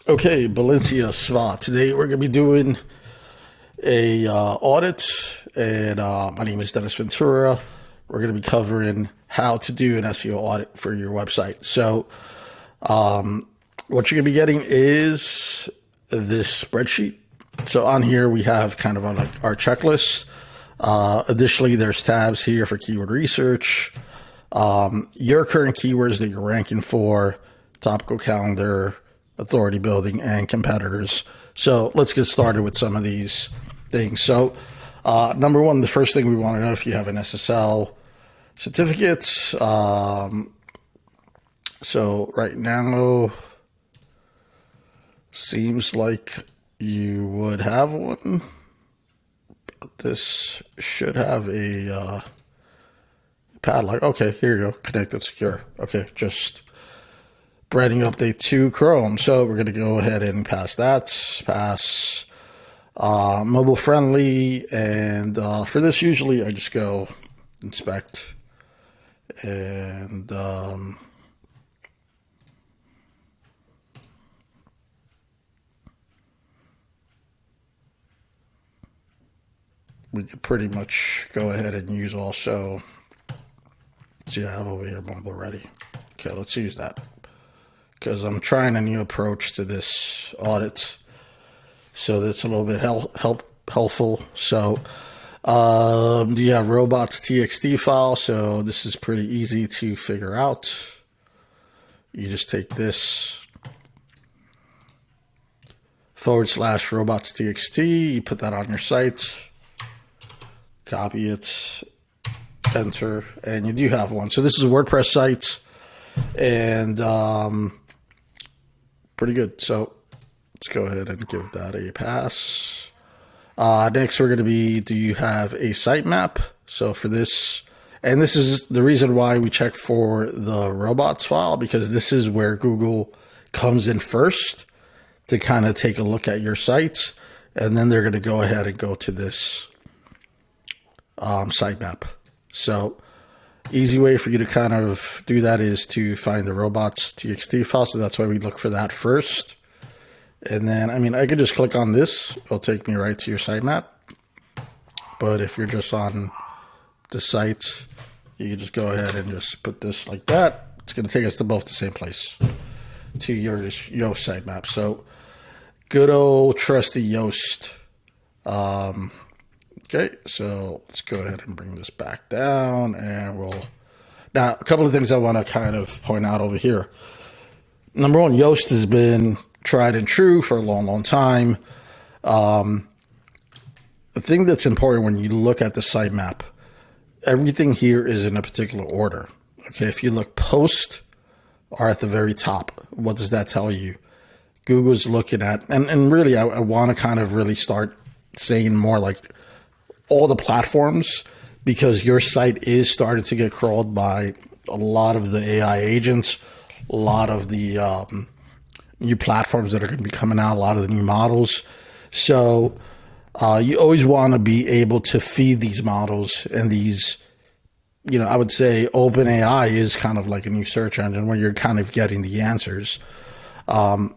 Okay, Valencia Spa. Today we're going to be doing a audit, and my name is DennisVentura. We're going to be covering how to do an SEO audit for your website. So what you're going to be getting is this spreadsheet. So on here we have kind of our checklist. Additionally, there's tabs here for keyword research, your current keywords that you're ranking for, topical calendar, authority building, and competitors. So let's get started with some of these things. So number one, the first thing we want to know if you have an SSL certificate. So right now, seems like you would have one. This should have a padlock. Okay, here you go. Connected secure. Okay, just branding update to Chrome. So we're going to go ahead and pass that. Pass mobile friendly. And for this, usually I just go inspect. And we could pretty much go ahead and use also. See, I have over here mobile ready. Okay, let's use that, because I'm trying a new approach to this audit, so that's a little bit helpful. So you have robots.txt file, so this is pretty easy to figure out. You just take this / robots.txt, you put that on your site, copy it, enter, and you do have one. So this is a WordPress site, and pretty good. So let's go ahead and give that a pass. Next, we're going to be, do you have a sitemap? So for this, and this is the reason why we check for the robots file, because this is where Google comes in first to kind of take a look at your sites, and then they're going to go ahead and go to this sitemap. So easy way for you to kind of do that is to find the robots.txt file. So that's why we look for that first. And then, I mean, I could just click on this. It'll take me right to your sitemap. But if you're just on the site, you can just go ahead and just put this like that. It's going to take us to both the same place, to your Yoast sitemap. So good old trusty Yoast. Okay, so let's go ahead and bring this back down, and now a couple of things I want to kind of point out over here. Number one, Yoast has been tried and true for a long, long time. The thing that's important when you look at the sitemap, everything here is in a particular order. Okay, if you look, posts are at the very top. What does that tell you? Google's looking at, and really I want to kind of really start saying more like all the platforms, because your site is starting to get crawled by a lot of the AI agents, a lot of the new platforms that are going to be coming out, a lot of the new models. So you always want to be able to feed these models, and these, I would say OpenAI is kind of like a new search engine where you're kind of getting the answers. So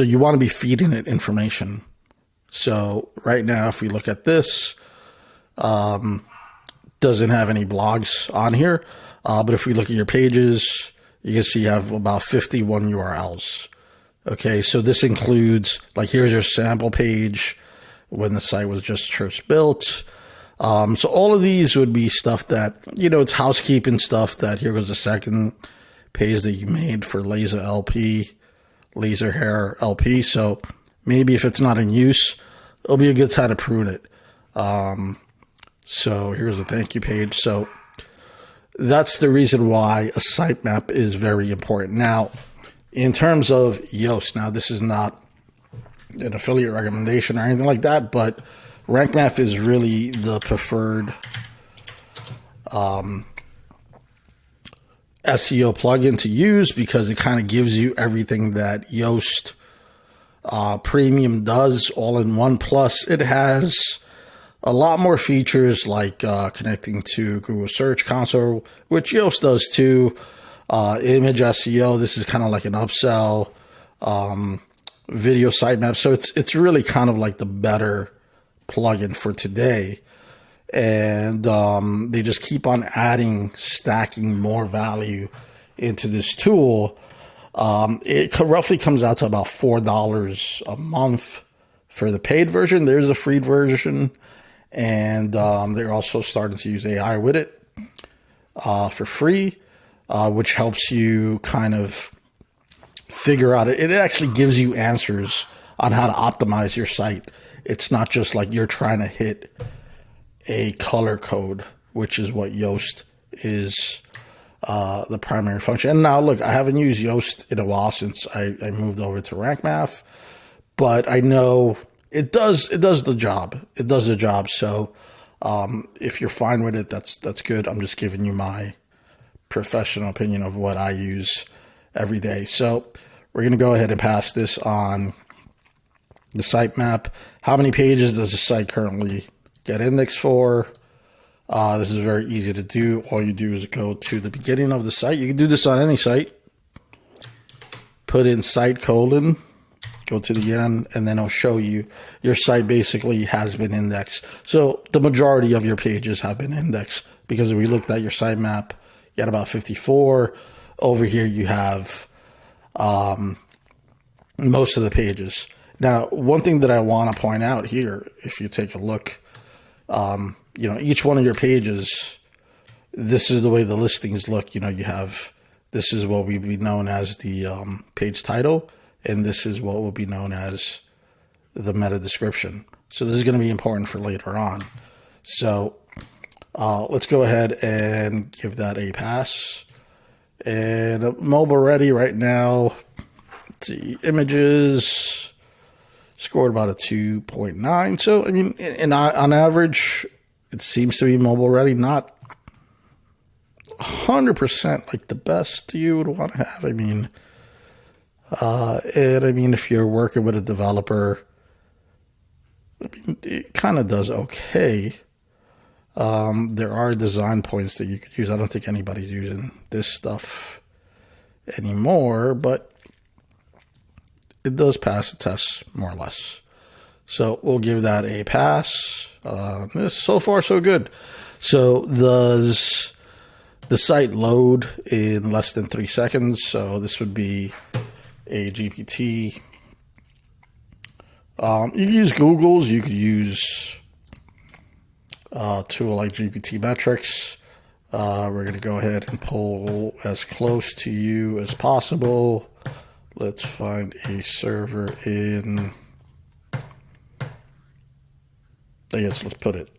you want to be feeding it information. So right now, if we look at this, doesn't have any blogs on here. But if we look at your pages, you can see you have about 51 URLs. Okay, so this includes, like, here's your sample page when the site was just first built. So all of these would be stuff that, it's housekeeping stuff. That here goes the second page that you made for laser hair LP. So maybe if it's not in use, it'll be a good time to prune it. So here's a thank you page. So that's the reason why a sitemap is very important. Now, in terms of Yoast, now this is not an affiliate recommendation or anything like that, but RankMath is really the preferred SEO plugin to use, because it kind of gives you everything that Yoast Premium does all in one. Plus, it has a lot more features like connecting to Google Search Console, which Yoast does too. Image SEO, this is kind of like an upsell. video sitemap. So it's really kind of like the better plugin for today. And they just keep on stacking more value into this tool. It roughly comes out to about $4 a month for the paid version. There's a free version, and they're also starting to use AI with it for free, which helps you kind of figure out it. It actually gives you answers on how to optimize your site. It's not just like you're trying to hit a color code, which is what Yoast is the primary function. And now look, I haven't used Yoast in a while since I moved over to Rank Math, but I know it does the job. It does the job. So if you're fine with it, that's good. I'm just giving you my professional opinion of what I use every day. So we're going to go ahead and pass this on the sitemap. How many pages does the site currently get indexed for? This is very easy to do. All you do is go to the beginning of the site. You can do this on any site. Put in site colon, go to the end, and then it'll show you your site basically has been indexed. So the majority of your pages have been indexed, because if we looked at your sitemap, you had about 54. Over here you have most of the pages. Now, one thing that I want to point out here, if you take a look, each one of your pages, this is the way the listings look. You have, this is what would be known as the page title, and this is what will be known as the meta description. So this is going to be important for later on. So let's go ahead and give that a pass. And mobile ready right now. Let's see, images scored about a 2.9. So, I mean, on average, it seems to be mobile ready, not 100% like the best you would want to have. I mean, if you're working with a developer, it kind of does okay. There are design points that you could use. I don't think anybody's using this stuff anymore, but it does pass the test more or less. So we'll give that a pass. So far, so good. So does the site load in less than 3 seconds? So this would be a GPT. You can use Google's. You could use a tool like GPT Metrics. We're going to go ahead and pull as close to you as possible. Let's find a server in, I guess let's pull it.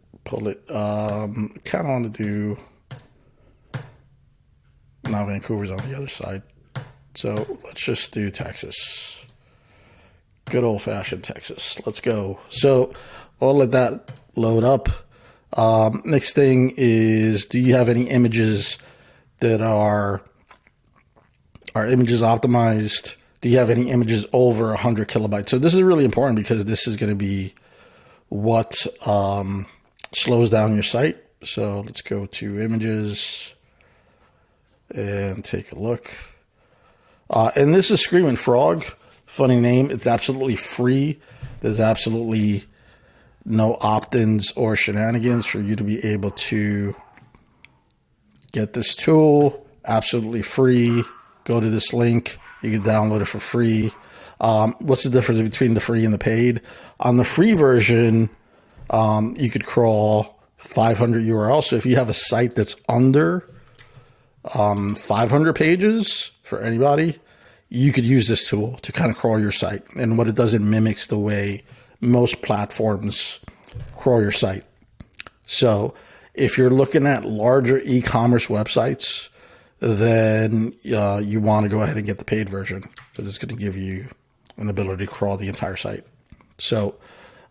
Kind of want to do, now Vancouver's on the other side. So let's just do Texas. Good old fashioned Texas. Let's go. So I'll let that load up. Next thing is, do you have any images that are images optimized? Do you have any images over 100 kilobytes? So this is really important, because this is going to be what slows down your site. So let's go to images and take a look. And this is Screaming Frog. Funny name. It's absolutely free. There's absolutely no opt-ins or shenanigans for you to be able to get this tool. Absolutely free. Go to this link. You can download it for free. What's the difference between the free and the paid? On the free version, you could crawl 500 URLs. So if you have a site that's under 500 pages for anybody, you could use this tool to kind of crawl your site. And what it does, it mimics the way most platforms crawl your site. So if you're looking at larger e-commerce websites, then you want to go ahead and get the paid version, because it's going to give you an ability to crawl the entire site. So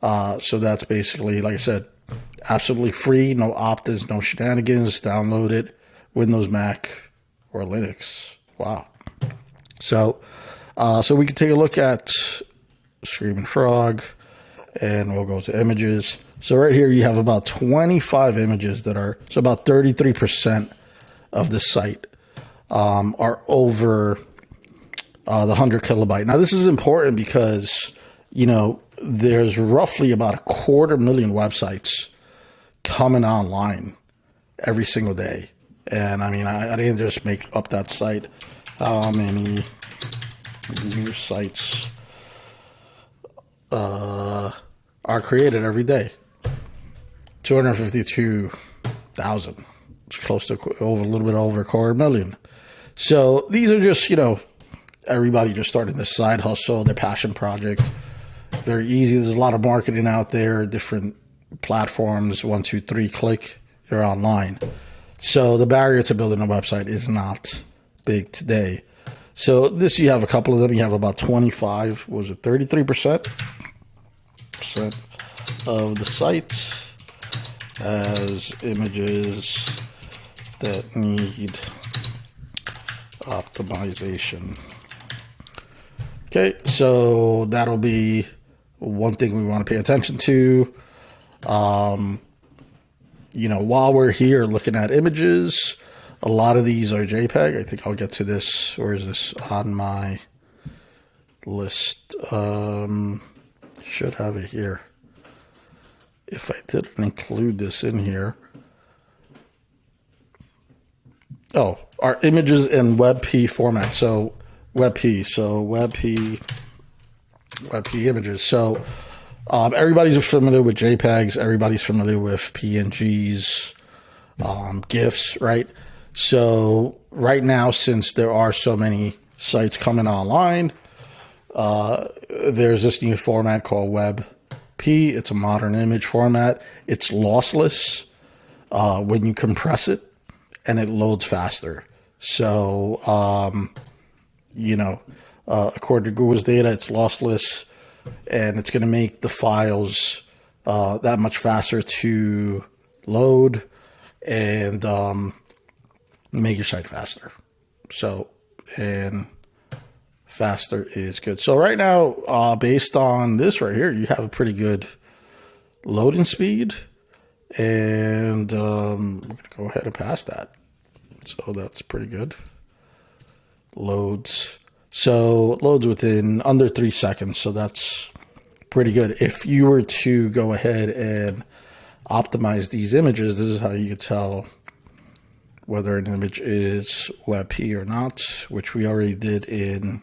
that's basically, like I said, absolutely free, no opt-ins, no shenanigans. Download it, Windows, Mac, or Linux. Wow. So we can take a look at Screaming Frog, and we'll go to images. So right here you have about 25 images that are, so about 33% of the site are over the 100 kilobyte. Now, this is important because, there's roughly about 250,000 websites coming online every single day. And I mean, I didn't just make up that site. How many new sites are created every day? 252,000. It's close to a little bit over 250,000. So these are just, everybody just starting this side hustle, their passion project. Very easy. There's a lot of marketing out there, different platforms, 1, 2, 3, click, you're online. So the barrier to building a website is not big today. So this, you have a couple of them. You have about 33% of the site as images that need optimization. Okay, so that'll be one thing we want to pay attention to. While we're here looking at images, a lot of these are JPEG. I think I'll get to this. Where is this on my list? Should have it here. If I didn't include this in here. Oh, our images in WebP format. So WebP images. So everybody's familiar with JPEGs. Everybody's familiar with PNGs, GIFs, right? So right now, since there are so many sites coming online, there's this new format called WebP. It's a modern image format. It's lossless when you compress it, and it loads faster. So, according to Google's data, it's lossless, and it's going to make the files that much faster to load and make your site faster. So, and faster is good. So right now, based on this right here, you have a pretty good loading speed, and we're going to go ahead and pass that. So that's pretty good. Loads. So it loads within under 3 seconds. So that's pretty good. If you were to go ahead and optimize these images, this is how you can tell whether an image is WebP or not, which we already did in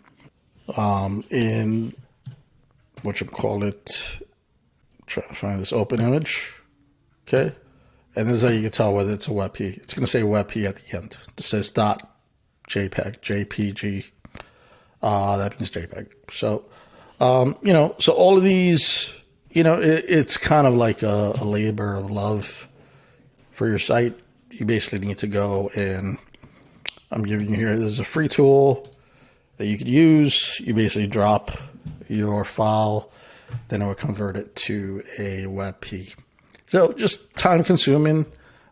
whatchamacallit, trying to find this open image. Okay. And this is how you can tell whether it's a WebP. It's going to say WebP at the end. It says .jpeg, JPG. That means JPEG. So, so all of these, it's kind of like a labor of love for your site. You basically need to go, and I'm giving you here, there's a free tool that you could use. You basically drop your file, then it will convert it to a WebP. So just time consuming,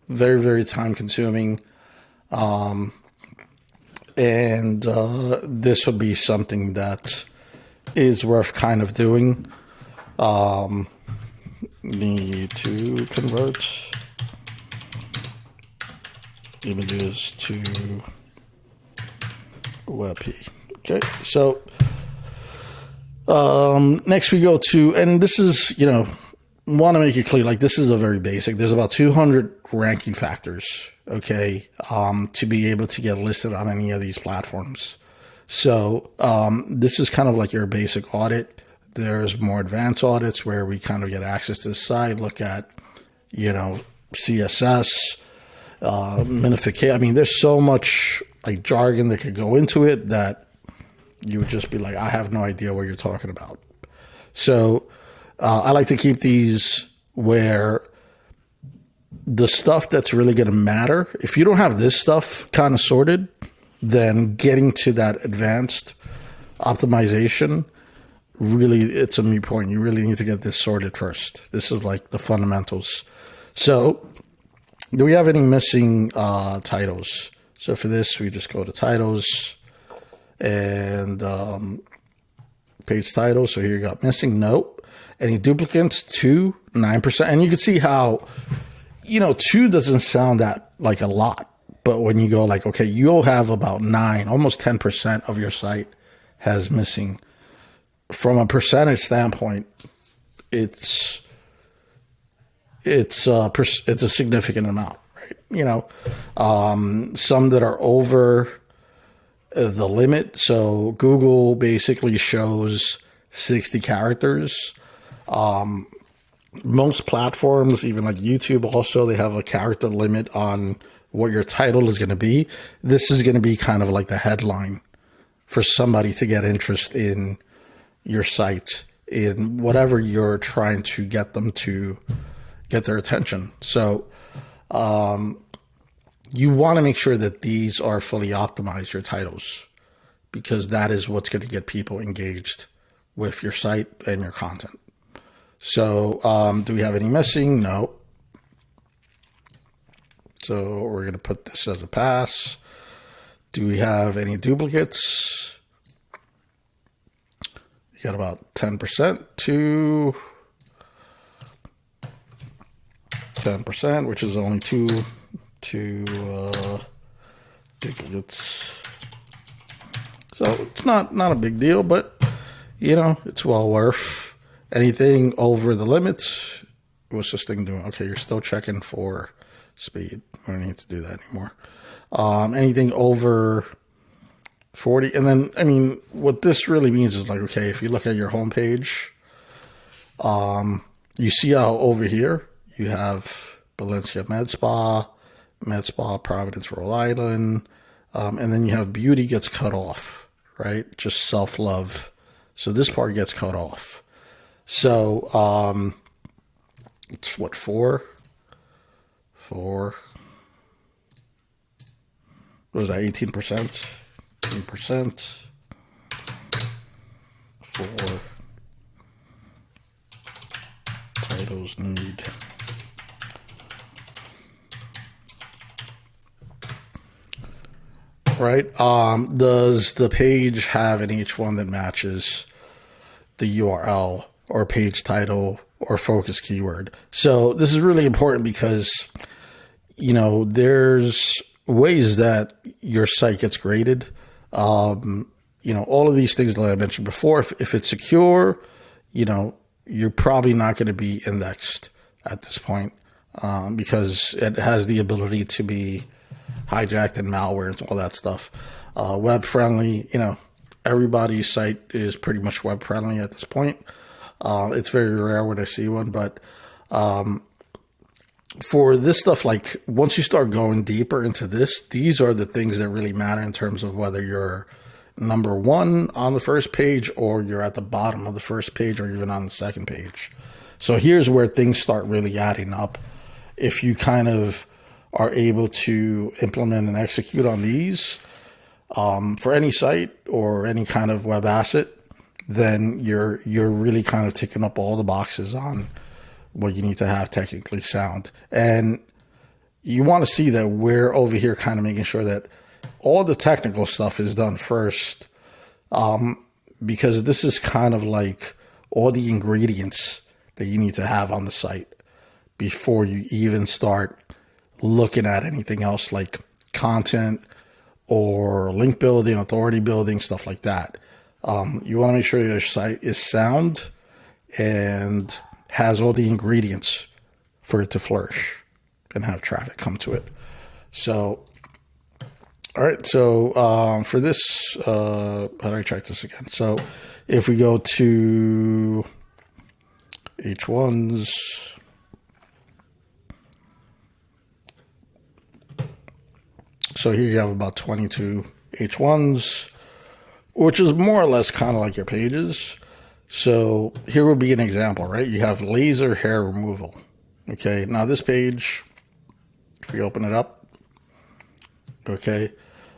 very, very time consuming. And this would be something that is worth kind of doing. Need to convert images to WebP. Okay, so next we go to, and this is, want to make it clear, like this is a very basic. There's about 200 ranking factors, okay, to be able to get listed on any of these platforms. So this is kind of like your basic audit. There's more advanced audits where we kind of get access to the site, look at, CSS, minification. I mean, there's so much like jargon that could go into it that you would just be like, I have no idea what you're talking about. So I like to keep these where the stuff that's really going to matter, if you don't have this stuff kind of sorted, then getting to that advanced optimization, really, it's a moot point. You really need to get this sorted first. This is like the fundamentals. So do we have any missing titles? So for this, we just go to titles and page titles. So here you got missing. Nope. Any duplicates? 2, 9%. And you can see how, 2 doesn't sound that like a lot. But when you go like, okay, you'll have about 9, almost 10% of your site has missing. From a percentage standpoint, it's a significant amount, right? You know, some that are over the limit. So Google basically shows 60 characters. Most platforms, even like YouTube, also they have a character limit on what your title is going to be. This is going to be kind of like the headline for somebody to get interest in your site, in whatever you're trying to get them to get their attention. So you want to make sure that these are fully optimized, your titles, because that is what's going to get people engaged with your site and your content. So do we have any missing? No. So we're going to put this as a pass. Do we have any duplicates? You got about 10% to 10%, which is only two duplicates. So it's not a big deal, but you know, it's well worth. Anything over the limits, what's this thing doing? Okay, you're still checking for speed. We don't need to do that anymore. Anything over 40, and then, I mean, what this really means is like, okay, if you look at your homepage, you see how over here you have Valencia Med Spa, Providence, Rhode Island, and then you have beauty gets cut off, right? Just self-love. So this part gets cut off. So it's what, 4? What was that, 18%? 18%. 4 titles need. Right. Does the page have an H1 that matches the URL or page title or focus keyword? So this is really important because, you know, there's ways that your site gets graded. You know, all of these things that I mentioned before, if it's secure, you know, you're probably not going to be indexed at this point because it has the ability to be hijacked and malware and all that stuff. Web friendly, you know, everybody's site is pretty much web friendly at this point. It's very rare when I see one, but for this stuff, like once you start going deeper into this, these are the things that really matter in terms of whether you're number 1 on the first page or you're at the bottom of the first page or even on the second page. So here's where things start really adding up. If you kind of are able to implement and execute on these for any site or any kind of web asset, then you're really kind of ticking up all the boxes on what you need to have technically sound. And you want to see that we're over here kind of making sure that all the technical stuff is done first, because this is kind of like all the ingredients that you need to have on the site before you even start looking at anything else like content or link building, authority building, stuff like that. You want to make sure your site is sound and has all the ingredients for it to flourish and have traffic come to it. So, all right. So for this, how do I check this again? So if we go to H1s, so here you have about 22 H1s, which is more or less kind of like your pages. So here would be an example, right? You have laser hair removal. Okay. Now this page, if we open it up, okay,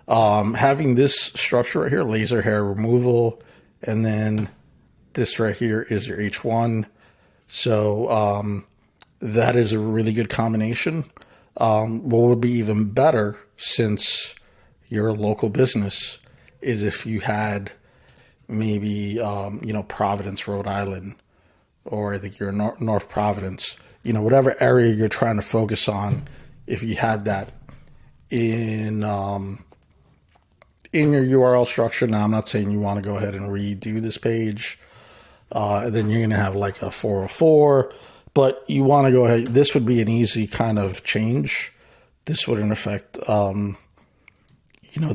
having this structure right here, laser hair removal, and then this right here is your H1. So that is a really good combination. What would be even better, since you're a local business, is if you had maybe, you know, Providence, Rhode Island, or I think you're in North Providence, you know, whatever area you're trying to focus on, if you had that in in your URL structure. Now, I'm not saying you want to go ahead and redo this page. Then you're going to have like a 404, but you want to go ahead. This would be an easy kind of change. This wouldn't affect,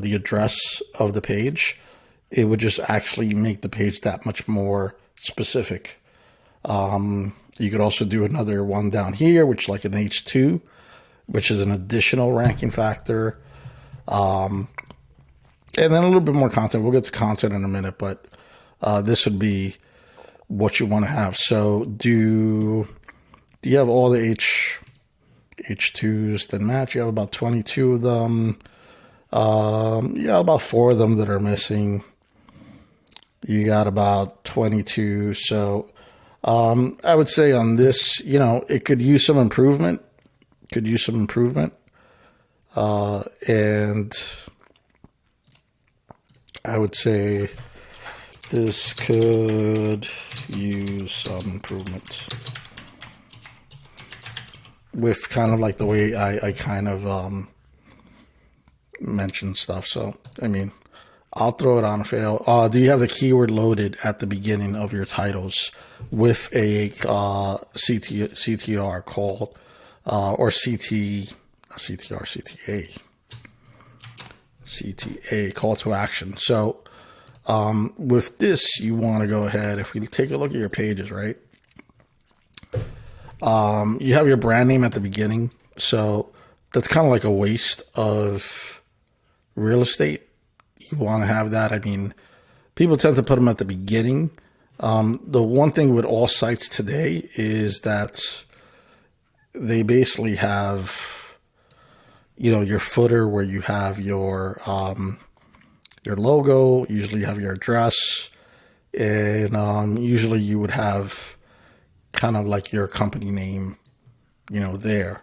the address of the page. It would just actually make the page that much more specific. You could also do another one down here, which is like an H2, which is an additional ranking factor. And then a little bit more content. We'll get to content in a minute, but this would be what you want to have. So do you have all the H2s that match? You have about 22 of them. You got about 4 of them that are missing. You got about 22. So I would say on this, it could use some improvement. And I would say this could use some improvement with kind of like the way I kind of mentioned stuff. So, I mean, I'll throw it on a fail. Do you have the keyword loaded at the beginning of your titles with a CTR called, or CTA, call to action? So with this, you want to go ahead, if we take a look at your pages, right? You have your brand name at the beginning. So that's kind of like a waste of real estate. You want to have that. I mean, people tend to put them at the beginning. The one thing with all sites today is that they basically have, your footer where you have your logo, usually you have your address, and usually you would have kind of like your company name, there.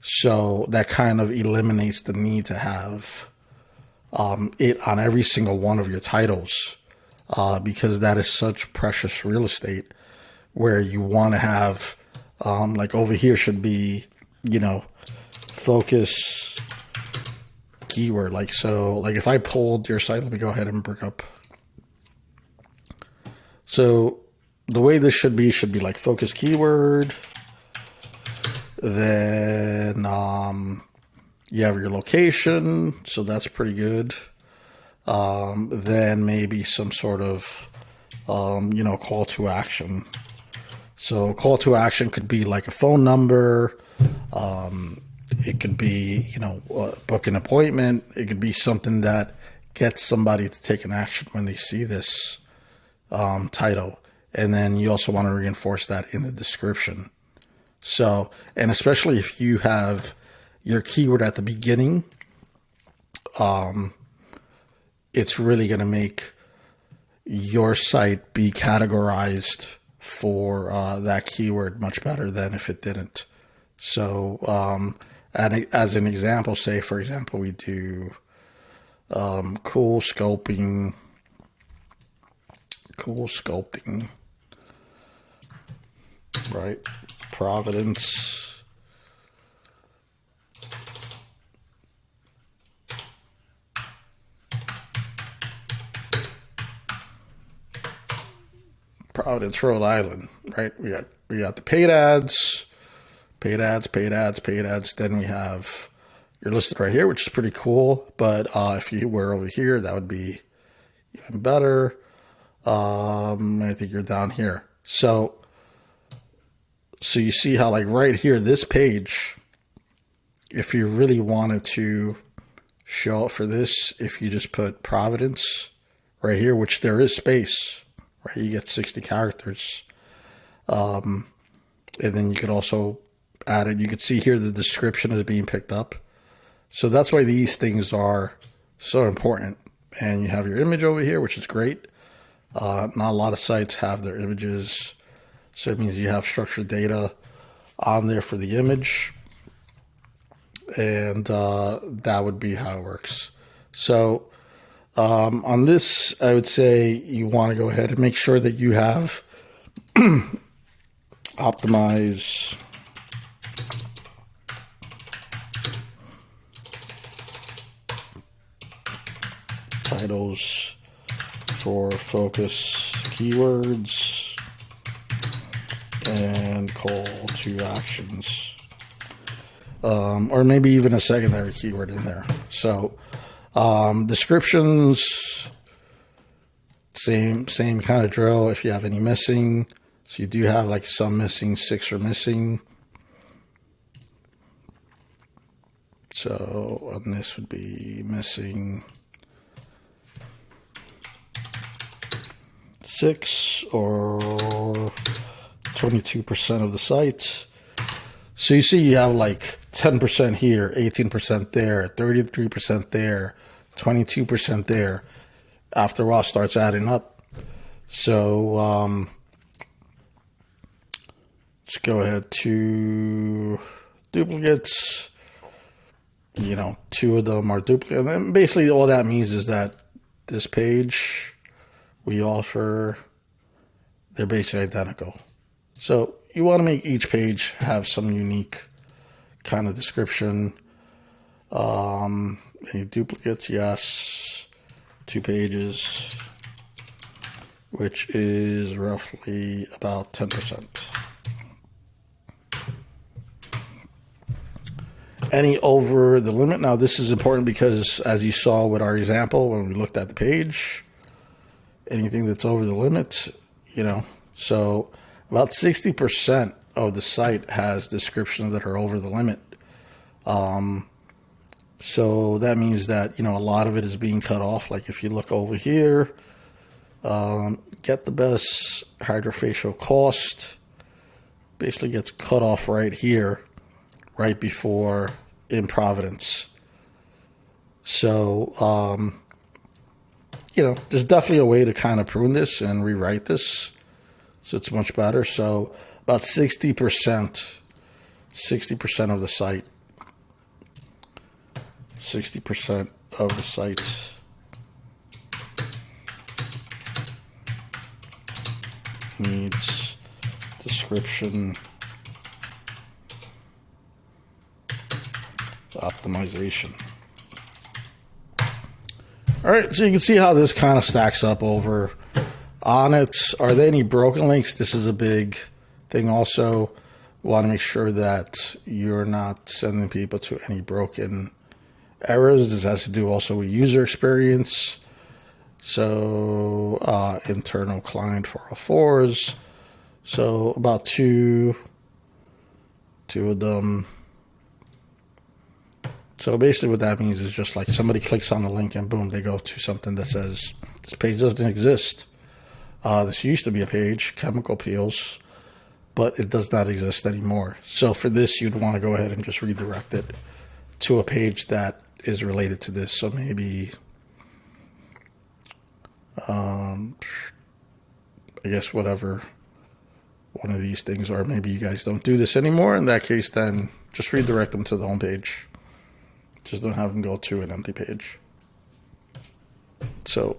So that kind of eliminates the need to have it on every single one of your titles, because that is such precious real estate, where you want to have, like over here should be, focus keyword. Like, so like if I pulled your site, let me go ahead and bring up. So the way this should be like focus keyword. Then, you have your location, so that's pretty good. Then maybe some sort of, call to action. So call to action could be like a phone number. It could be, book an appointment. It could be something that gets somebody to take an action when they see this title. And then you also want to reinforce that in the description. So, and especially if you have your keyword at the beginning, it's really going to make your site be categorized for that keyword much better than if it didn't. So, and as an example, say, for example, we do cool sculpting, right? Providence. Providence, Rhode Island, right? We got the paid ads. Then we have, you're listed right here, which is pretty cool. But if you were over here, that would be even better. I think you're down here. So you see how, like right here, this page, if you really wanted to show up for this, if you just put Providence right here, which there is space, right? You get 60 characters. And then you could also add it. You could see here the description is being picked up. So that's why these things are so important. And you have your image over here, which is great. Not a lot of sites have their images. So it means you have structured data on there for the image. And that would be how it works. So on this, I would say you want to go ahead and make sure that you have optimize titles for focus keywords and call to actions, or maybe even a secondary keyword in there. So descriptions, same kind of drill. If you have any missing, so you do have like some missing, 6 are missing. So on this would be missing 6 or 22% of the site. So you see you have like 10% here, 18% there, 33% there, 22% there. After a while, it starts adding up. So let's go ahead to duplicates. 2 of them are duplicate. And basically all that means is that this page we offer, they're basically identical. So you want to make each page have some unique kind of description. Any duplicates? Yes. 2 pages, which is roughly about 10%. Any over the limit. Now this is important because as you saw with our example, when we looked at the page, anything that's over the limit, so about 60% of the site has descriptions that are over the limit. So that means that, a lot of it is being cut off. Like if you look over here, get the best hydrofacial cost basically gets cut off right here, right before in Providence. So, there's definitely a way to kind of prune this and rewrite this so it's much better. So about 60% of the site, 60% of the site needs description optimization. All right, so you can see how this kind of stacks up over on it. Are there any broken links? This is a big thing also. We want to make sure that you're not sending people to any broken errors. This has to do also with user experience. So internal client 404s. So about two of them. So basically what that means is just like somebody clicks on the link and boom, they go to something that says this page doesn't exist. This used to be a page, chemical peels, but it does not exist anymore. So for this, you'd want to go ahead and just redirect it to a page that is related to this. So maybe, I guess whatever one of these things, or maybe you guys don't do this anymore. In that case, then just redirect them to the home page. Just don't have them go to an empty page. So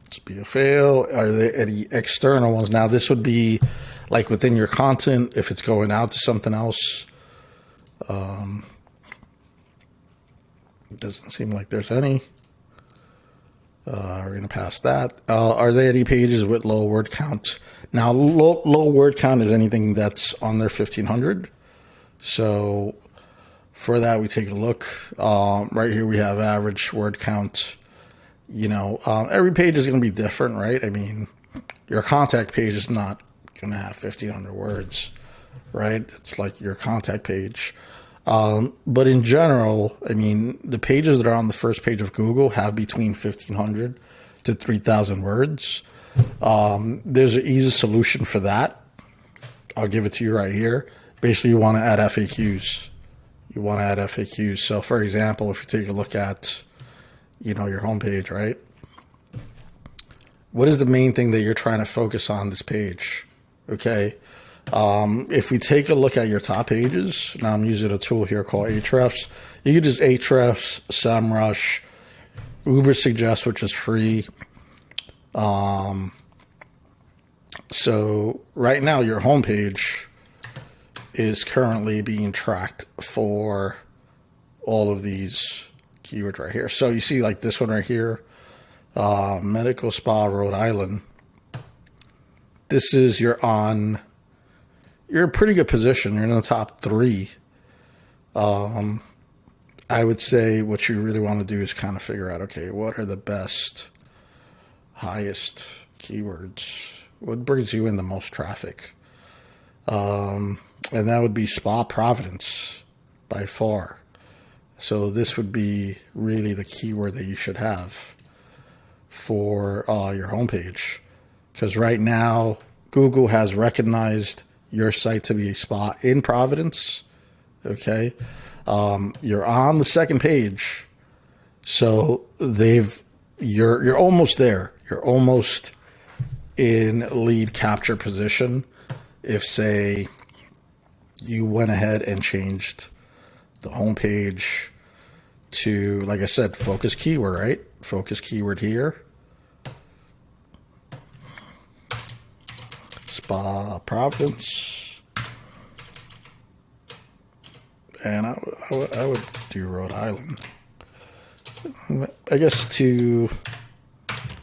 it's be a fail. Are there any external ones? Now this would be like within your content if it's going out to something else. It doesn't seem like there's any. We're going to pass that. Are there any pages with low word count? Now, low word count is anything that's under 1,500. So for that, we take a look. Right here, we have average word count. Every page is going to be different, right? I mean, your contact page is not going to have 1,500 words, right? It's like your contact page. But in general, I mean, the pages that are on the first page of Google have between 1,500 to 3,000 words. There's an easy solution for that. I'll give it to you right here. Basically, you want to add FAQs. So, for example, if you take a look at, your homepage, right? What is the main thing that you're trying to focus on this page? Okay. If we take a look at your top pages, now I'm using a tool here called Ahrefs. You can use Ahrefs, SEMrush, Ubersuggest, which is free. So right now your homepage is currently being tracked for all of these keyword right here. So you see like this one right here, medical spa, Rhode Island. This is, you're in a pretty good position. You're in the top 3. I would say what you really want to do is kind of figure out, okay, what are the best, highest keywords? What brings you in the most traffic? And that would be Spa Providence by far. So this would be really the keyword that you should have for your homepage. Because right now, Google has recognized your site to be a spa in Providence. Okay. You're on the second page. So you're almost there. You're almost in lead capture position. If, say, you went ahead and changed the homepage to, like I said, focus keyword, right? Focus keyword here. Spa Providence. And I would do Rhode Island. I guess to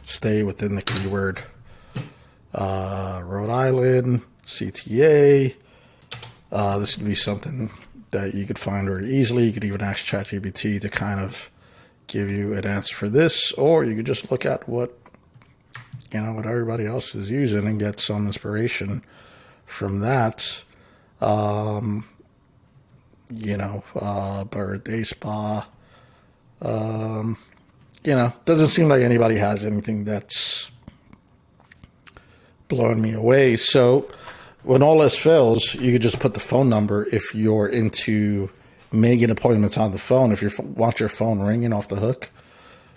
stay within the keyword. Rhode Island, CTA. This would be something that you could find very easily. You could even ask ChatGPT to kind of give you an answer for this, or you could just look at what everybody else is using and get some inspiration from that. Birthday spa. Doesn't seem like anybody has anything that's blowing me away. So when all else fails, you could just put the phone number if you're into making appointments on the phone. If you want your phone ringing off the hook,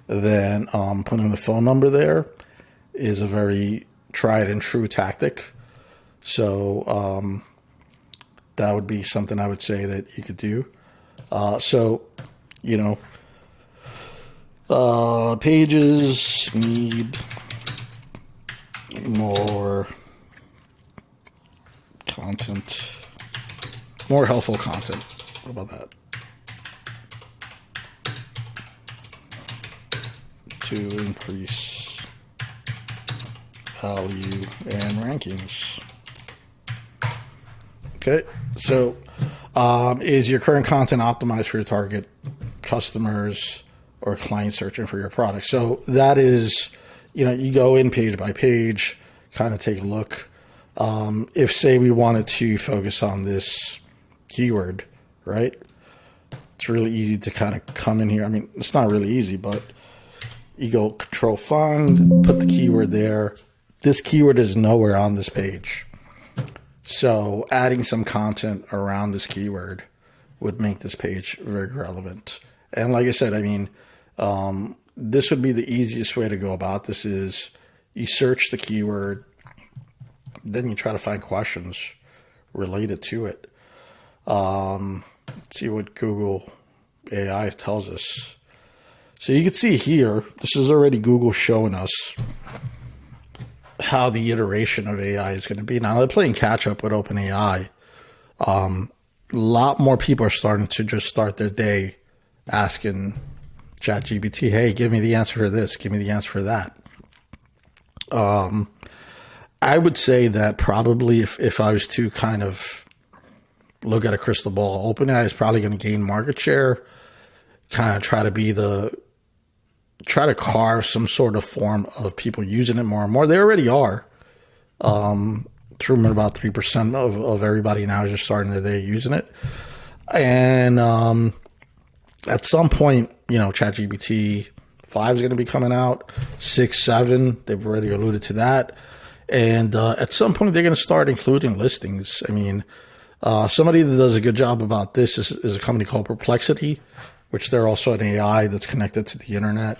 then putting the phone number there is a very tried and true tactic. So that would be something I would say that you could do. Pages need more content, more helpful content. What about that? To increase value and rankings. Okay, so is your current content optimized for your target customers or clients searching for your product? So that is, you go in page by page, kind of take a look. If, say, we wanted to focus on this keyword, right? It's really easy to kind of come in here. I mean, it's not really easy, but you go control find, put the keyword there. This keyword is nowhere on this page. So adding some content around this keyword would make this page very relevant. And like I said, this would be the easiest way to go about this is you search the keyword, then you try to find questions related to it. Let's see what Google AI tells us. So you can see here, this is already Google showing us how the iteration of AI is going to be. Now they're playing catch up with OpenAI. A lot more people are starting to just start their day asking ChatGPT, hey, give me the answer for this, give me the answer for that. I would say that probably if I was to kind of look at a crystal ball, OpenAI is probably going to gain market share, kind of try to carve some sort of form of people using it more and more. They already are. Through about 3% of everybody now is just starting their day using it. And at some point, ChatGPT 5 is going to be coming out, 6, 7, they've already alluded to that. And at some point, they're going to start including listings. I mean, somebody that does a good job about this is a company called Perplexity, which they're also an AI that's connected to the internet.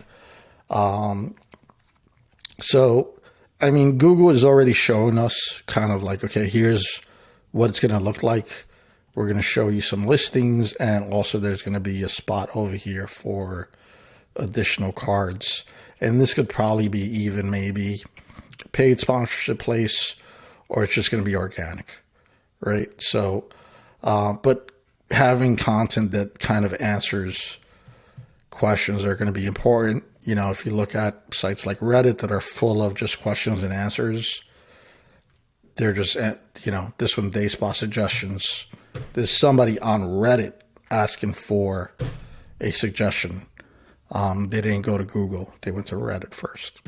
Google is already showing us kind of like, okay, here's what it's going to look like. We're going to show you some listings, and also there's going to be a spot over here for additional cards. And this could probably be even maybe paid sponsorship place, or it's just going to be organic, right? So, but having content that kind of answers questions are going to be important. You know, if you look at sites like Reddit that are full of just questions and answers, they're just, you know, this one, day spot suggestions. There's somebody on Reddit asking for a suggestion. They didn't go to Google. They went to Reddit first.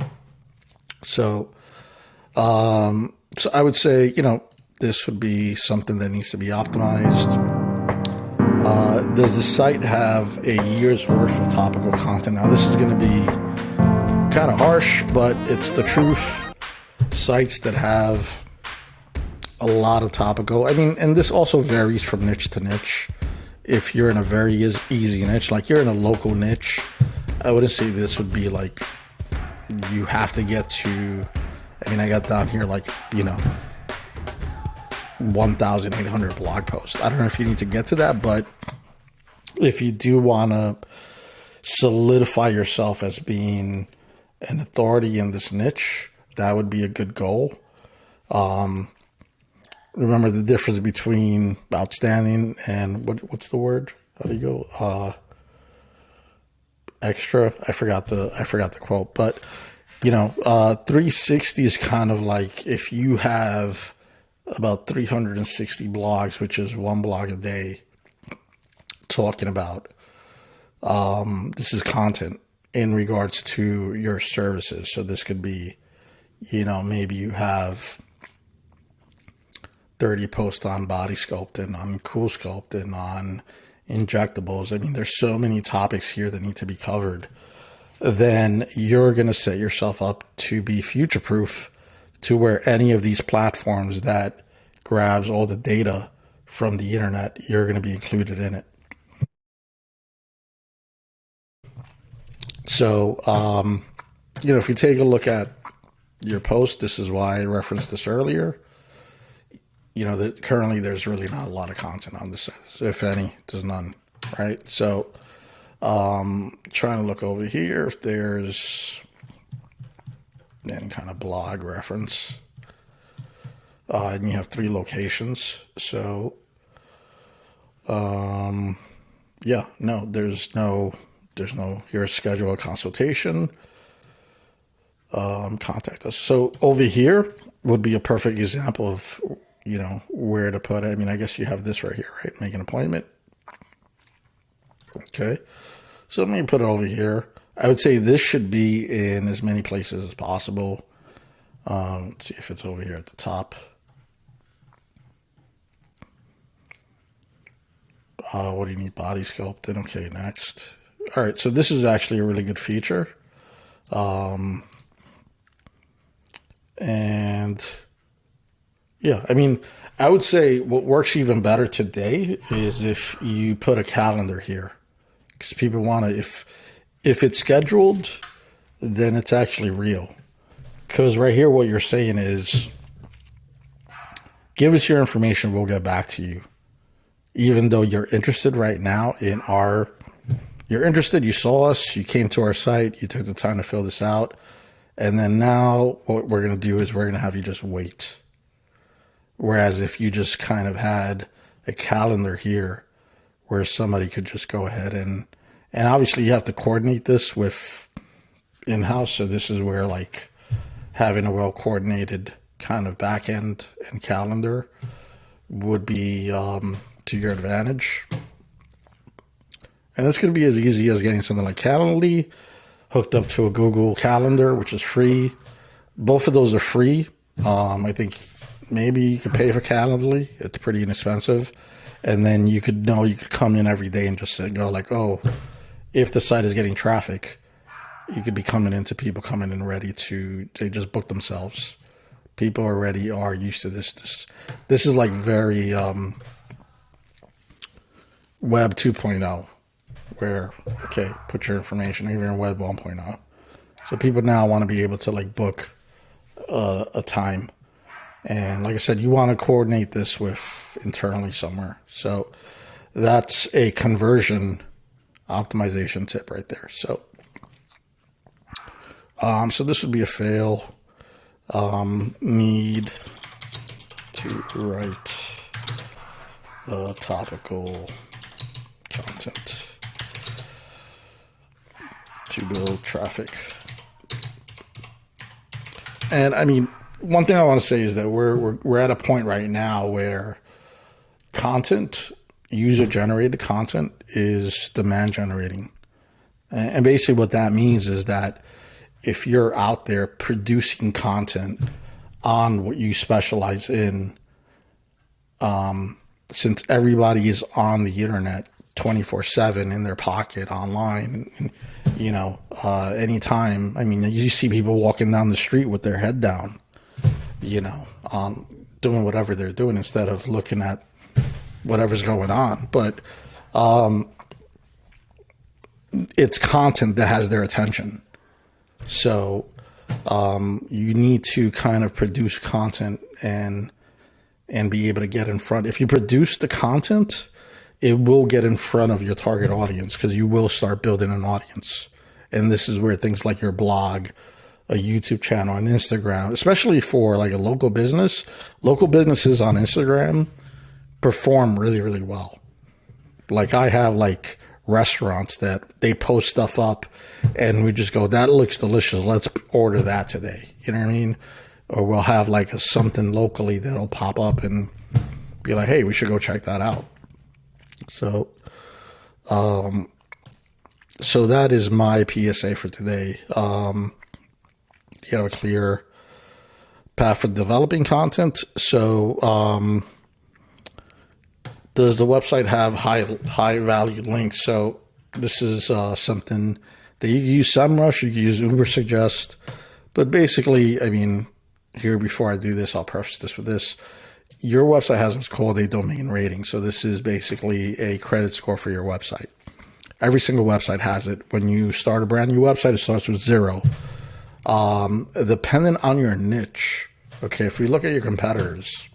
So I would say, you know, this would be something that needs to be optimized. Does the site have a year's worth of topical content? Now, this is going to be kind of harsh, but it's the truth. Sites that have a lot of topical, I mean, and this also varies from niche to niche. If you're in a very easy niche, like you're in a local niche, I wouldn't say this would be like, you have to get to, I mean, I got down here like, you know, 1,800 blog posts. I don't know if you need to get to that, but if you do want to solidify yourself as being an authority in this niche, that would be a good goal. Remember the difference between outstanding and what's the word? How do you go? Extra. I forgot the quote, but you know, 360 is kind of like if you have about 360 blogs, which is one blog a day, talking about this is content in regards to your services. So this could be, you know, maybe you have 30 posts on body sculpting, on cool sculpting, on injectables. I mean, there's so many topics here that need to be covered. Then you're going to set yourself up to be future proof to where any of these platforms that grabs all the data from the internet, you're going to be included in it. So, you know, if you take a look at your post, this is why I referenced this earlier. You know, that currently there's really not a lot of content on this site. If any, there's none, right? So, trying to look over here if there's any kind of blog reference. And you have 3 locations. So, yeah, no, there's no, here's schedule a consultation. Contact us. So over here would be a perfect example of, you know, where to put it. I mean, I guess you have this right here, right? Make an appointment. Okay. So let me put it over here. I would say this should be in as many places as possible. Let's see if it's over here at the top. What do you need? Body sculpting. Okay, next. All right. So this is actually a really good feature. And yeah, I mean, I would say what works even better today is if you put a calendar here, because people want to, if it's scheduled, then it's actually real. Because right here, what you're saying is, give us your information, we'll get back to you. Even though you're interested right now in you're interested, you saw us, you came to our site, you took the time to fill this out. And then now what we're going to do is we're going to have you just wait. Whereas if you just kind of had a calendar here where somebody could just go ahead and obviously you have to coordinate this with in-house. So this is where like having a well-coordinated kind of back end and calendar would be to your advantage. And that's going to be as easy as getting something like Calendly hooked up to a Google Calendar, which is free. Both of those are free. I think maybe you could pay for Calendly. It's pretty inexpensive. And then you could come in every day and just go like, oh, if the site is getting traffic, you could be coming into people coming in ready they just book themselves. People already are used to this. This is like very Web 2.0. Where, okay, put your information, even in Web 1.0. So people now want to be able to like book a time. And like I said, you want to coordinate this with internally somewhere. So that's a conversion optimization tip right there. So, so this would be a fail. Need to write topical content. to build traffic. And I mean, one thing I want to say is that we're at a point right now where content, user-generated content, is demand generating. And basically what that means is that if you're out there producing content on what you specialize in, since everybody is on the internet 24/7 in their pocket online, you know, anytime. I mean, you see people walking down the street with their head down, you know, doing whatever they're doing instead of looking at whatever's going on. But it's content that has their attention. So you need to kind of produce content and be able to get in front. If you produce the content, it will get in front of your target audience because you will start building an audience. And this is where things like your blog, a YouTube channel, and Instagram, especially for like a local businesses on Instagram perform really, really well. Like I have like restaurants that they post stuff up and we just go, that looks delicious, let's order that today. You know what I mean? Or we'll have like something locally that'll pop up and be like, hey, we should go check that out. So, so that is my PSA for today. You have a clear path for developing content. So, does the website have high value links? So this is something that you can use SEMrush, you can use Ubersuggest, but basically, I mean, here before I do this, I'll preface this with this. Your website has what's called a domain rating. So this is basically a credit score for your website. Every single website has it. When you start a brand new website, it starts with 0. Depending on your niche, okay, if we look at your competitors,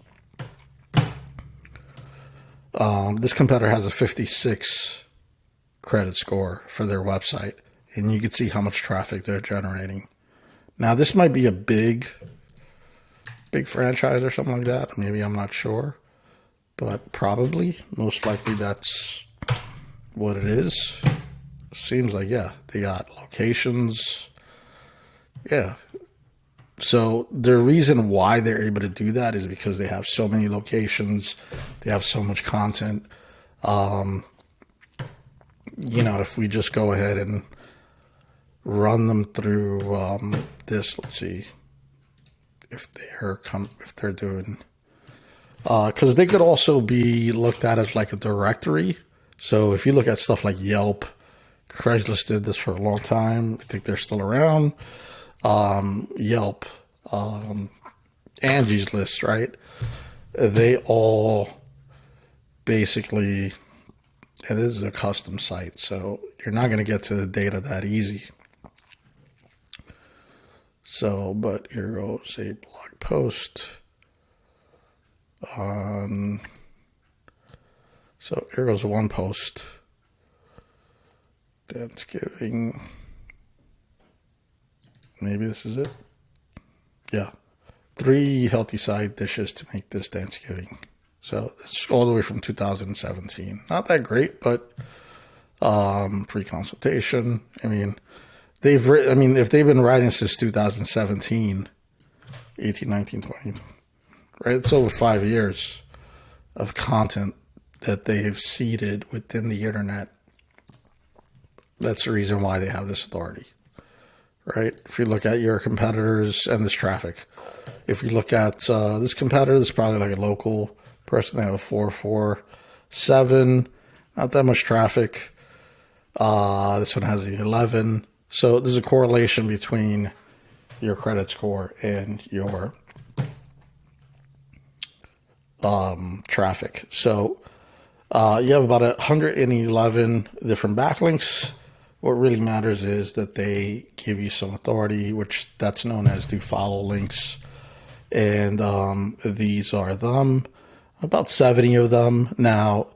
this competitor has a 56 credit score for their website, and you can see how much traffic they're generating. Now, this might be a big franchise or something like that. Maybe, I'm not sure, but probably, most likely that's what it is. Seems like, yeah, they got locations. Yeah. So the reason why they're able to do that is because they have so many locations. They have so much content. You know, if we just go ahead and run them through this, let's see if they're doing, because they could also be looked at as like a directory. So if you look at stuff like Yelp, Craigslist did this for a long time. I think they're still around. Yelp, Angie's List, right? They all basically, and this is a custom site, so you're not going to get to the data that easy. So, but here goes a blog post on, so here goes one post, Thanksgiving. Maybe this is it. Yeah. 3 healthy side dishes to make this Thanksgiving. So it's all the way from 2017. Not that great, but free consultation. I mean, if they've been writing since 2017, 18, 19, 20, right? It's over 5 years of content that they've seeded within the internet. That's the reason why they have this authority. Right? If you look at your competitors and this traffic, if you look at this competitor, this is probably like a local person. They have a 447, not that much traffic. This one has an 11. So there's a correlation between your credit score and your traffic. So you have about 111 different backlinks. What really matters is that they give you some authority, which that's known as do follow links. And these are them, about 70 of them. Now,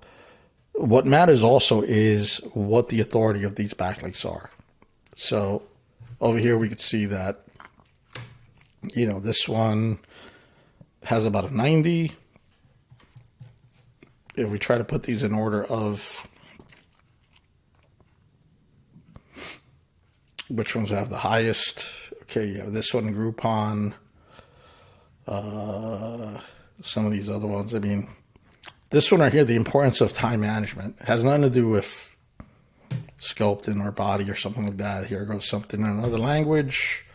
what matters also is what the authority of these backlinks are. So over here, we could see that, you know, this one has about a 90. If we try to put these in order of which ones have the highest. Okay, you have this one, Groupon, some of these other ones. I mean, this one right here, the importance of time management, has nothing to do with sculpting or body or something like that. Here goes something in another language.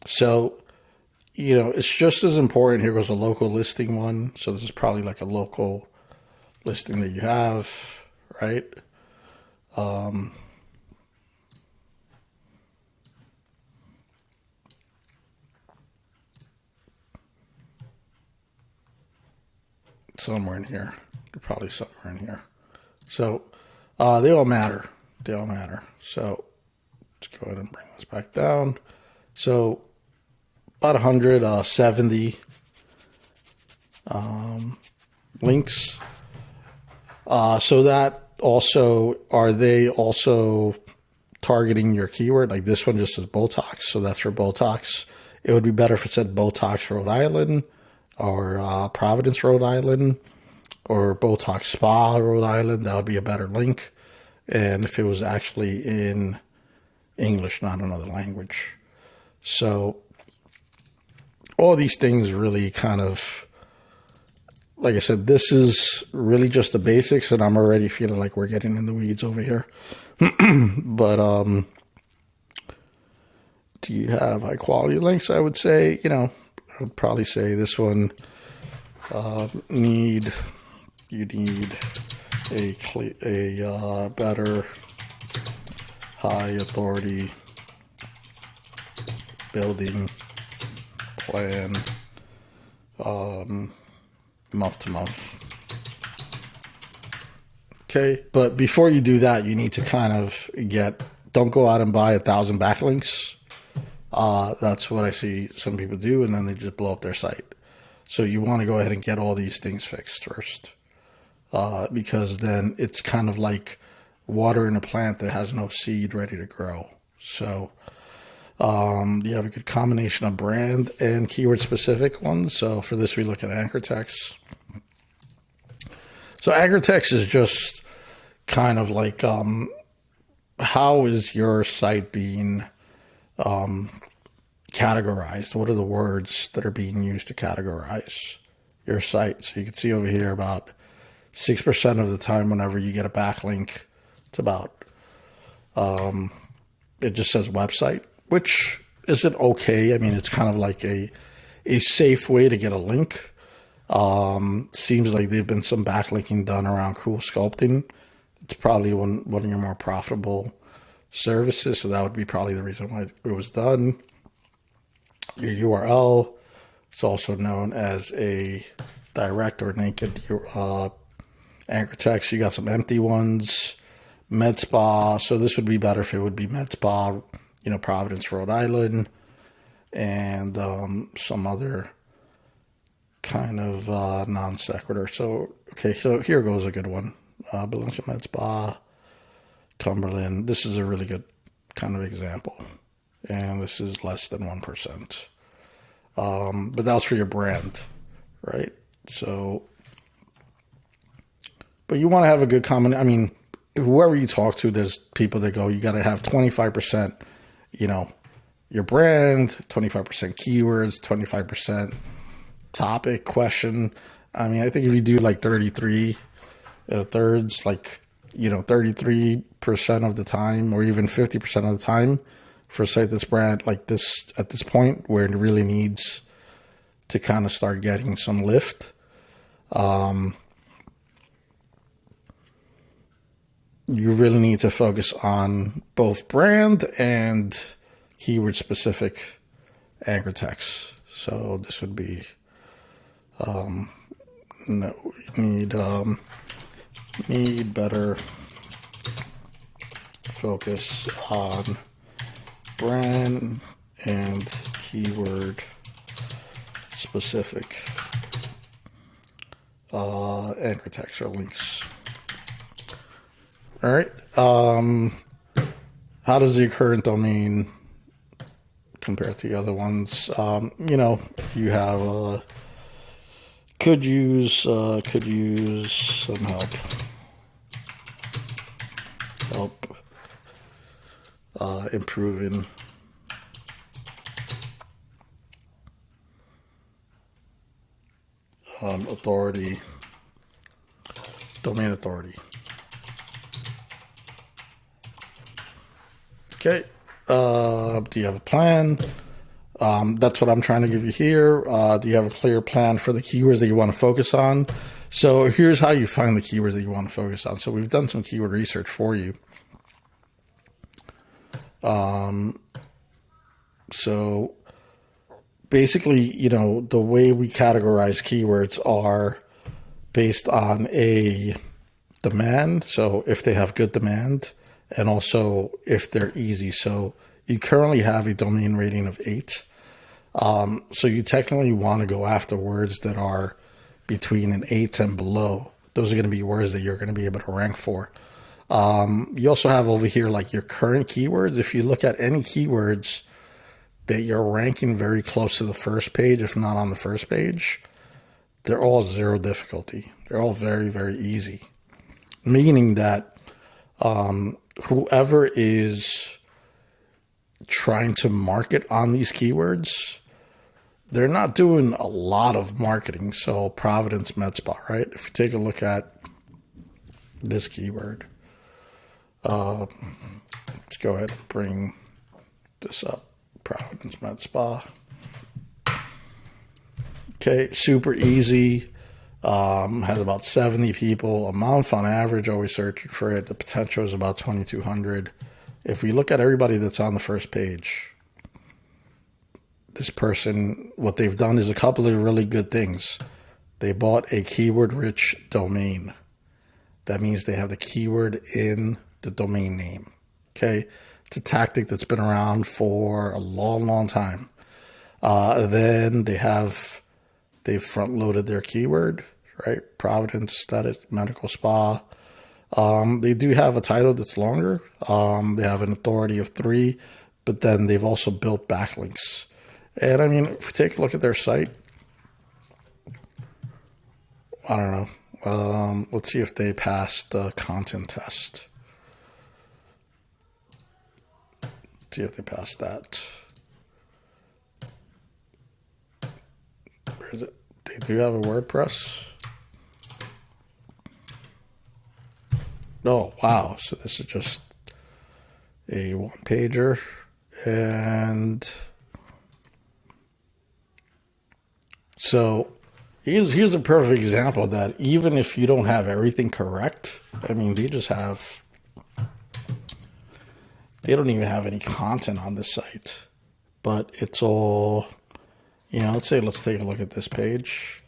So, you know, it's just as important. Here goes a local listing one. So this is probably like a local listing that you have, right? Somewhere in here. Probably somewhere in here. So they all matter. They all matter. So let's go ahead and bring this back down. So about 170 links. So that also, are they also targeting your keyword? Like this one just says Botox, so that's for Botox. It would be better if it said Botox Rhode Island, or Providence, Rhode Island, or Botox Spa, Rhode Island. That would be a better link. And if it was actually in English, not another language. So all these things really kind of, like I said, this is really just the basics, and I'm already feeling like we're getting in the weeds over here. But do you have high quality links? I would say, you know, I would probably say this one, you need a better high authority building plan, month to month. Okay, but before you do that, you need to kind of don't go out and buy 1,000 backlinks. That's what I see some people do, and then they just blow up their site. So you want to go ahead and get all these things fixed first, because then it's kind of like watering a plant that has no seed ready to grow. So you have a good combination of brand and keyword specific ones. So for this, we look at anchor text. So anchor text is just kind of like, how is your site being categorized? What are the words that are being used to categorize your site? So you can see over here about 6% of the time whenever you get a backlink, it's about, it just says website, which isn't okay. I mean, it's kind of like a safe way to get a link. Seems like there've been some backlinking done around cool sculpting. It's probably one of your more profitable services, so that would be probably the reason why it was done. Your URL, it's also known as a direct or naked anchor text. You got some empty ones. Med Spa, so this would be better if it would be Med Spa, you know, Providence, Rhode Island, and some other kind of non sequitur. So okay, so here goes a good one. Belongs to Med Spa, Cumberland. This is a really good kind of example, and this is less than 1%. But that was for your brand, right? So, but you want to have a good common. I mean, whoever you talk to, there's people that go, you got to have 25%, you know, your brand, 25% keywords, 25% topic, question. I mean, I think if you do like 33 thirds, like, you know, 33% of the time, or even 50% of the time for a site that's brand like this at this point where it really needs to kind of start getting some lift. You really need to focus on both brand and keyword specific anchor text. So this would be, need better focus on brand and keyword specific anchor text or links. All right. How does the current domain compare to the other ones? You know, you have could use some help. improving authority, domain authority. Okay. Do you have a plan? That's what I'm trying to give you here. Do you have a clear plan for the keywords that you want to focus on? So here's how you find the keywords that you want to focus on. So we've done some keyword research for you. So basically, you know, the way we categorize keywords are based on a demand. So if they have good demand, and also if they're easy. So you currently have a domain rating of 8. So you technically want to go after words that are between an 8 and below. Those are going to be words that you're going to be able to rank for. You also have over here like your current keywords. If you look at any keywords that you're ranking very close to the first page, if not on the first page, they're all 0 difficulty. They're all very, very easy. Meaning that whoever is trying to market on these keywords, they're not doing a lot of marketing. So Providence Med Spa, right? If you take a look at this keyword, let's go ahead and bring this up. Providence Med Spa. Okay, super easy. Has about 70 people a month on average, always searching for it. The potential is about 2,200. If we look at everybody that's on the first page, this person, what they've done is a couple of really good things. They bought a keyword-rich domain. That means they have the keyword in the domain name. Okay, it's a tactic that's been around for a long, long time. Then they've front-loaded their keyword, right? Providence Aesthetic Medical Spa. They do have a title that's longer. They have an authority of 3, but then they've also built backlinks. And I mean, if we take a look at their site, I don't know. Let's see if they passed the content test. See if they passed that. Where is it? They do have a WordPress. Oh, wow. So this is just a one-pager. And so here's a perfect example that even if you don't have everything correct, I mean, they don't even have any content on this site, but it's all, you know, let's take a look at this page.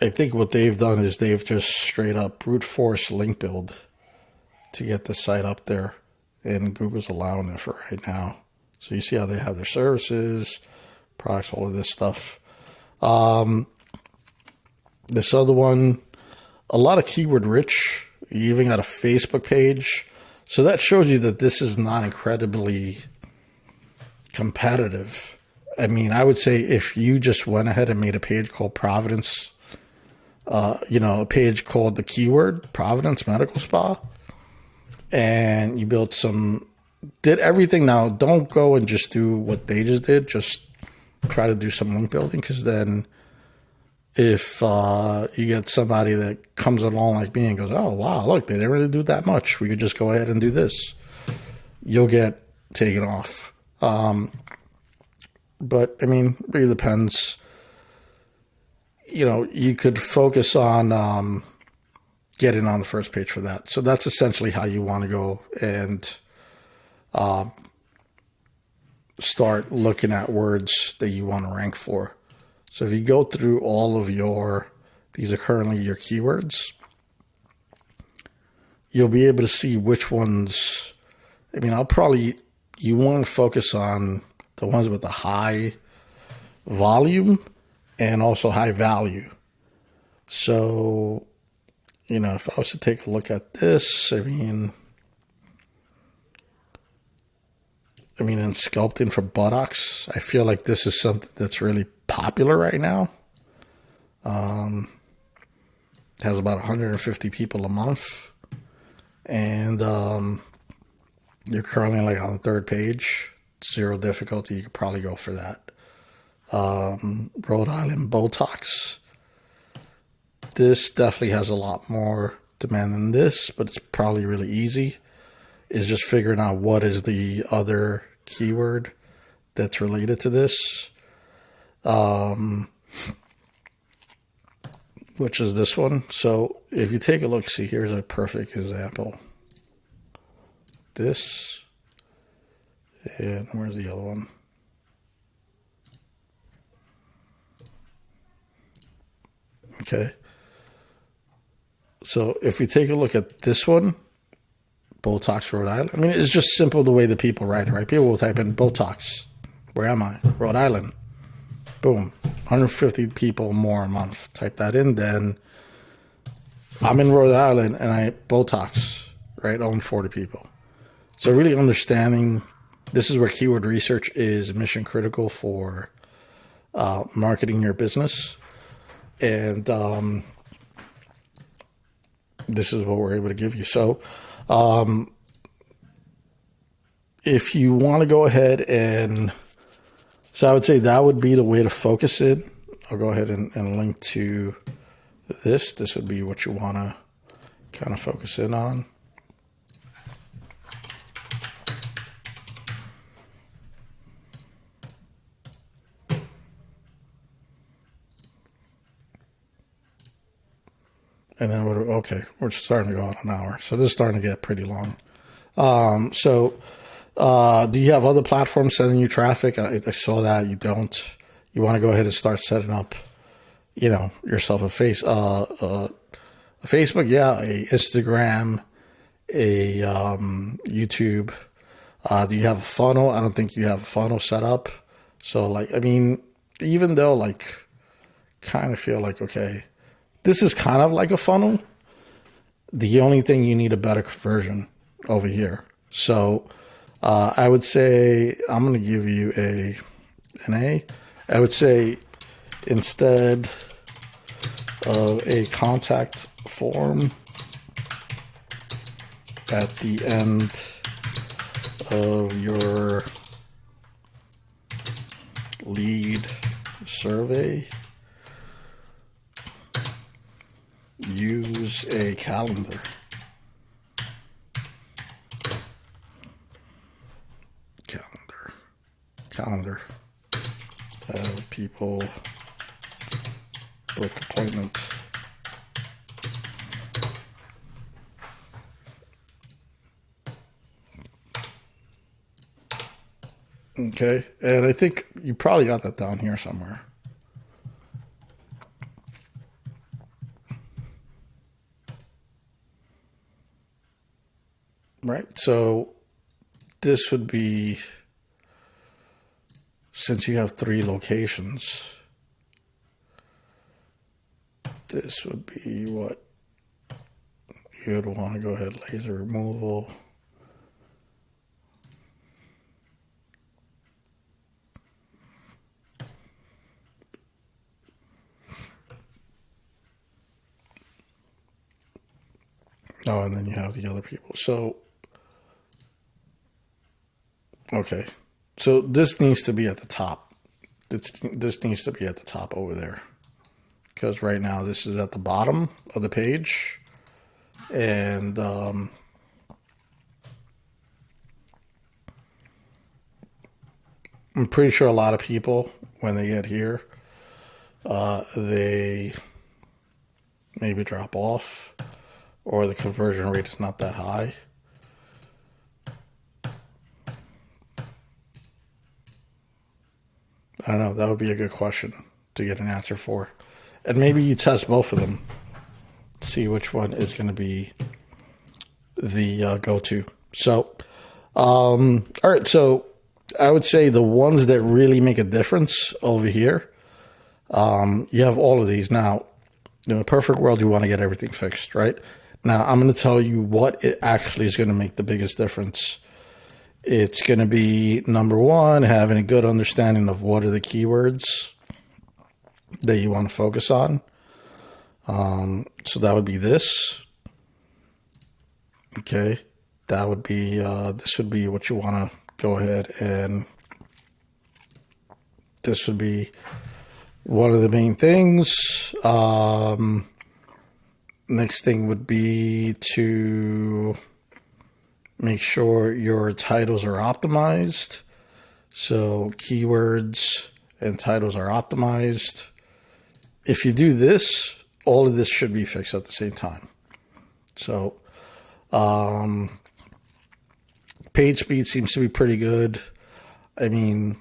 I think what they've done is they've just straight up brute force link build to get the site up there, and Google's allowing it for right now. So you see how they have their services, products, all of this stuff. This other one, a lot of keyword rich. You even got a Facebook page. So that shows you that this is not incredibly competitive. I mean, I would say if you just went ahead and made a page called Providence, a page called the keyword Providence Medical Spa, and you did everything. Now, don't go and just do what they just did. Just try to do some link building, because then if you get somebody that comes along like me and goes, oh, wow, look, they didn't really do that much. We could just go ahead and do this. You'll get taken off. But, I mean, it really depends. You know, you could focus on getting on the first page for that. So that's essentially how you want to go and start looking at words that you want to rank for. So if you go through all of these are currently your keywords, you'll be able to see which ones. I mean, you want to focus on the ones with the high volume and also high value. So, you know, if I was to take a look at this, I mean, in sculpting for buttocks, I feel like this is something that's really popular right now. It has about 150 people a month. and you're currently like on the third page, 0 difficulty, you could probably go for that. Rhode Island Botox. This definitely has a lot more demand than this, but it's probably really easy. Is just figuring out what is the other keyword that's related to this, which is this one. So if you take a look, see, here's a perfect example. This, and where's the other one? Okay. So if you take a look at this one, Botox, Rhode Island. I mean, it's just simple the way that people write it, right? People will type in Botox. Where am I? Rhode Island. Boom. 150 people more a month. Type that in, then I'm in Rhode Island and I Botox, right? Only 40 people. So really understanding, this is where keyword research is mission critical for marketing your business. And this is what we're able to give you. So if you want to go ahead and, so I would say that would be the way to focus it. I'll go ahead and link to this. This would be what you want to kind of focus in on. And then, okay, we're starting to go on an hour. So this is starting to get pretty long. Do you have other platforms sending you traffic? I saw that you don't. You want to go ahead and start setting up, yourself a Facebook, yeah, a Instagram, a YouTube. Do you have a funnel? I don't think you have a funnel set up. So even though kind of feel like, okay, this is kind of like a funnel. The only thing you need a better conversion over here. So I would say I'm going to give you an A. I would say instead of a contact form at the end of your lead survey, use a calendar. Calendar. Have people book appointments. Okay, and I think you probably got that down here somewhere. Right, so this would be, since you have 3 locations, this would be what you would want to go ahead, laser removal. Oh, and then you have the other people. So, okay. So this needs to be at the top. This needs to be at the top over there. Because right now this is at the bottom of the page. And I'm pretty sure a lot of people, when they get here, they maybe drop off, or the conversion rate is not that high. I don't know. That would be a good question to get an answer for. And maybe you test both of them. See which one is going to be the go-to. So, all right. So I would say the ones that really make a difference over here, you have all of these. Now, in a perfect world, you want to get everything fixed, right? Now, I'm going to tell you what it actually is going to make the biggest difference. It's going to be, number one, having a good understanding of what are the keywords that you want to focus on. So that would be this. Okay, that would be, this would be what you want to go ahead and this would be one of the main things. Next thing would be to make sure your titles are optimized. So keywords and titles are optimized. If you do this, all of this should be fixed at the same time. So page speed seems to be pretty good. I mean,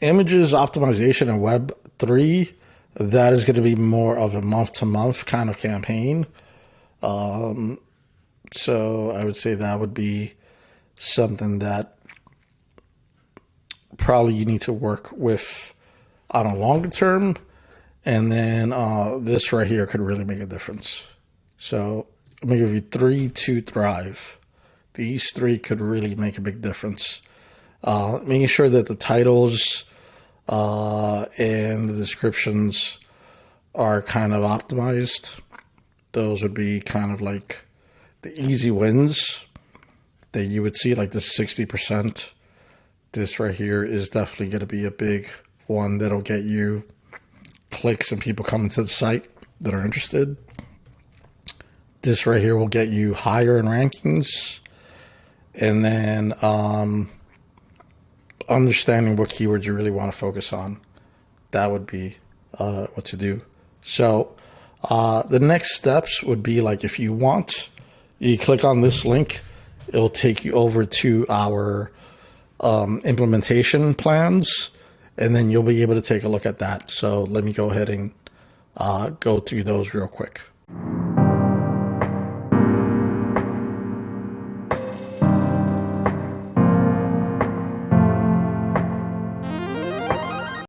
images optimization in Web 3, that is going to be more of a month-to-month kind of campaign. So I would say that would be something that probably you need to work with on a longer term. And then this right here could really make a difference. So I'm going to give you 3 to thrive. These 3 could really make a big difference. Making sure that the titles and the descriptions are kind of optimized. Those would be kind of like the easy wins that you would see, like the 60%. This right here is definitely going to be a big one that'll get you clicks and people coming to the site that are interested. This right here will get you higher in rankings. And then understanding what keywords you really want to focus on. That would be what to do. So the next steps would be, like, if you want, you click on this link, it'll take you over to our implementation plans, and then you'll be able to take a look at that. So let me go ahead and go through those real quick.